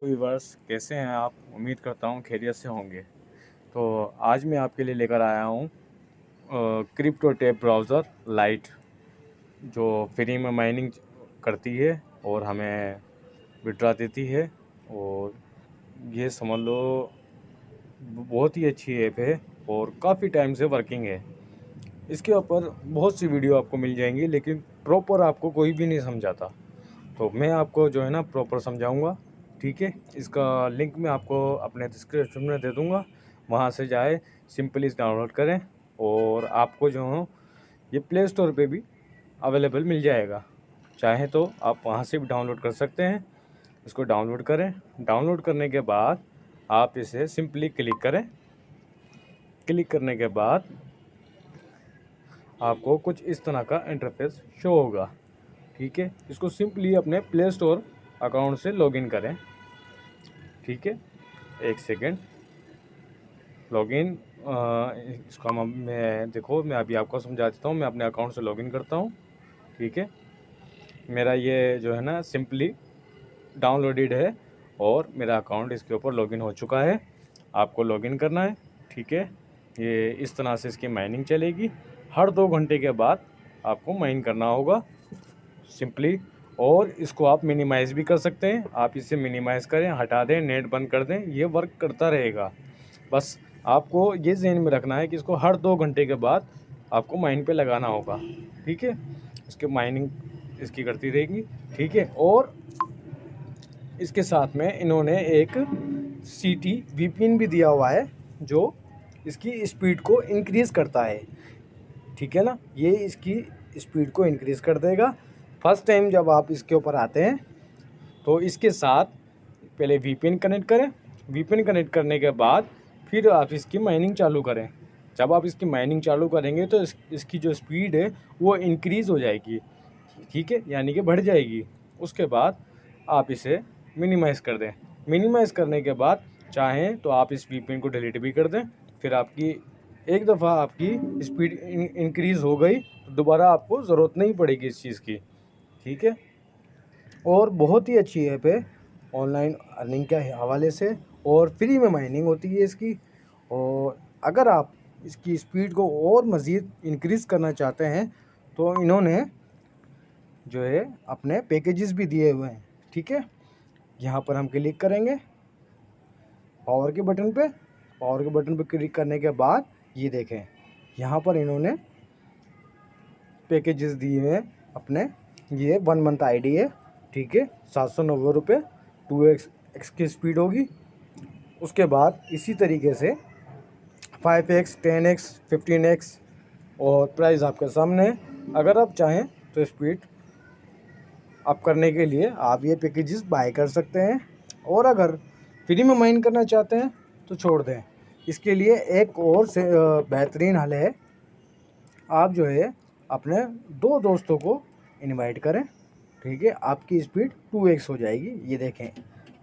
Viewers कैसे हैं आप। उम्मीद करता हूँ खैरियत से होंगे। तो आज मैं आपके लिए लेकर आया हूँ क्रिप्टो टैब ब्राउज़र लाइट, जो फ्री में माइनिंग करती है और हमें विड्रा देती है। और ये समझ लो बहुत ही अच्छी ऐप है और काफ़ी टाइम से वर्किंग है। इसके ऊपर बहुत सी वीडियो आपको मिल जाएंगी, लेकिन प्रॉपर आपको कोई भी नहीं समझाता। तो मैं आपको जो है ना प्रॉपर समझाऊंगा। ठीक है, इसका लिंक मैं आपको अपने डिस्क्रिप्शन में दे दूंगा। वहां से जाए, सिंपली डाउनलोड करें और आपको जो हो ये प्ले स्टोर पे भी अवेलेबल मिल जाएगा। चाहे तो आप वहां से भी डाउनलोड कर सकते हैं। इसको डाउनलोड करें। डाउनलोड करने के बाद आप इसे सिंपली क्लिक करें। क्लिक करने के बाद आपको कुछ इस तरह का इंटरफेस शो होगा। ठीक है, इसको सिंपली अपने प्ले स्टोर अकाउंट से लॉगिन करें। ठीक है, एक सेकेंड। लॉगिन इसका मैं देखो, मैं अभी आपको समझा देता हूँ। मैं अपने अकाउंट से लॉगिन करता हूँ। ठीक है, मेरा ये जो है ना सिंपली डाउनलोडेड है और मेरा अकाउंट इसके ऊपर लॉगिन हो चुका है। आपको लॉगिन करना है। ठीक है, ये इस तरह से इसकी माइनिंग चलेगी। हर 2 घंटे के बाद आपको माइन करना होगा सिंपली। और इसको आप मिनिमाइज़ भी कर सकते हैं। आप इसे मिनिमाइज़ करें, हटा दें, नेट बंद कर दें, ये वर्क करता रहेगा। बस आपको ये ज़हन में रखना है कि इसको हर 2 घंटे के बाद आपको माइन पे लगाना होगा। ठीक है, इसके माइनिंग इसकी करती रहेगी। ठीक है, और इसके साथ में इन्होंने एक सीटी वीपीएन भी दिया हुआ है, जो इसकी स्पीड को इंक्रीज़ करता है। ठीक है ना, ये इसकी स्पीड को इंक्रीज़ कर देगा। फर्स्ट टाइम जब आप इसके ऊपर आते हैं तो इसके साथ पहले वीपीएन कनेक्ट करें। वीपीएन कनेक्ट करने के बाद फिर आप इसकी माइनिंग चालू करें। जब आप इसकी माइनिंग चालू करेंगे तो इसकी जो स्पीड है वो इंक्रीज़ हो जाएगी। ठीक है, यानी कि बढ़ जाएगी। उसके बाद आप इसे मिनिमाइज़ कर दें। मिनिमाइज़ करने के बाद चाहें तो आप इस वीपीएन को डिलीट भी कर दें। फिर आपकी एक दफ़ा आपकी स्पीड इंक्रीज़ हो गई तो दोबारा आपको ज़रूरत नहीं पड़ेगी इस चीज़ की। ठीक है, और बहुत ही अच्छी ऐप है ऑनलाइन अर्निंग के हवाले से, और फ्री में माइनिंग होती है इसकी। और अगर आप इसकी स्पीड को और मज़ीद इंक्रीज़ करना चाहते हैं तो इन्होंने जो है अपने पैकेजेस भी दिए हुए हैं। ठीक है, यहाँ पर हम क्लिक करेंगे पावर के बटन पे। पावर के बटन पे क्लिक करने के बाद ये देखें, यहाँ पर इन्होंने पैकेजेस दिए हैं अपने। ये 1 मंथ आईडी है। ठीक है, 790 रुपये, 2x की स्पीड होगी। उसके बाद इसी तरीके से 5x, 10x, 15x, और प्राइस आपके सामने है। अगर आप चाहें तो स्पीड अप करने के लिए आप ये पैकेजेस बाय कर सकते हैं, और अगर फ्री में माइन करना चाहते हैं तो छोड़ दें। इसके लिए एक और से बेहतरीन हल है। आप जो है अपने 2 दोस्तों को इनवाइट करें। ठीक है, आपकी स्पीड 2x हो जाएगी। ये देखें,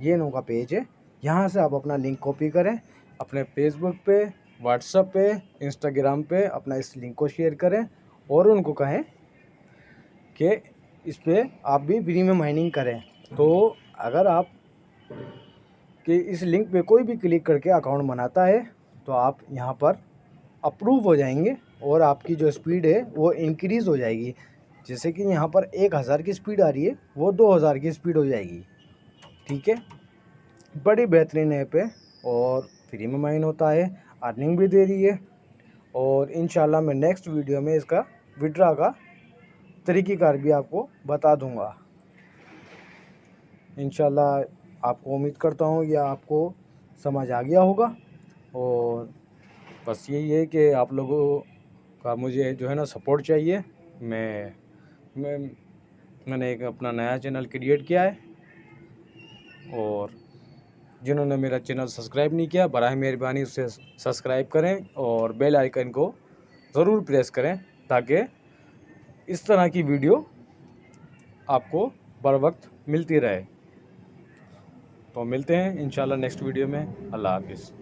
ये इनका पेज है। यहाँ से आप अपना लिंक कॉपी करें, अपने फेसबुक पे, व्हाट्सएप पे, इंस्टाग्राम पे अपना इस लिंक को शेयर करें और उनको कहें कि इस पे आप भी फ्री में माइनिंग करें। तो अगर आप कि इस लिंक पे कोई भी क्लिक करके अकाउंट बनाता है तो आप यहाँ पर अप्रूव हो जाएंगे और आपकी जो स्पीड है वो इंक्रीज़ हो जाएगी। जैसे कि यहाँ पर 1000 की स्पीड आ रही है, वो 2000 की स्पीड हो जाएगी। ठीक है, बड़ी बेहतरीन ऐप है और फ्री में माइन होता है, अर्निंग भी दे रही है। और इंशाल्लाह मैं नेक्स्ट वीडियो में इसका विड्रा का तरीक़ेकार भी आपको बता दूंगा। इंशाल्लाह आपको उम्मीद करता हूँ ये आपको समझ आ गया होगा। और बस यही है कि आप लोगों का मुझे जो है ना सपोर्ट चाहिए। मैंने एक अपना नया चैनल क्रिएट किया है, और जिन्होंने मेरा चैनल सब्सक्राइब नहीं किया बराह मेहरबानी उसे सब्सक्राइब करें और बेल आइकन को ज़रूर प्रेस करें, ताकि इस तरह की वीडियो आपको बर वक्त मिलती रहे। तो मिलते हैं इंशाल्लाह नेक्स्ट वीडियो में। अल्लाह हाफिज़।